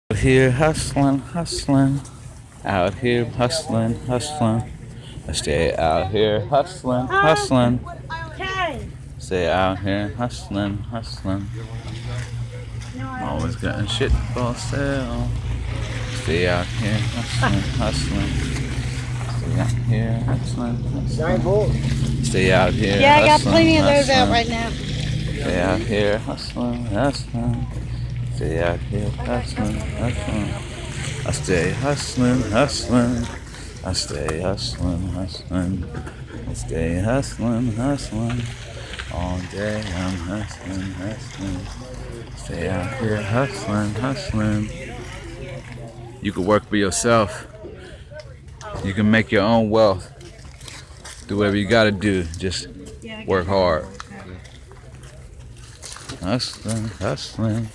Out here hustling, hustling. Out here hustling, hustling. I stay out here hustling, hustling. Stay out here hustling, hustling. Always getting shit for sale. Stay out here hustling, hustling. Stay out here hustling, hustling. Stay out here Yeah, I got hustling, plenty of those out hustling. right now. Stay out here hustling, hustling. Stay out here hustling, hustling. I stay hustling, hustling. I stay hustling, hustling. I stay hustling, hustling. All day I'm hustling, hustling. Stay out here hustling, hustling. You can work for yourself. You can make your own wealth. Do whatever you gotta do. Just work hard. Hustling, hustling.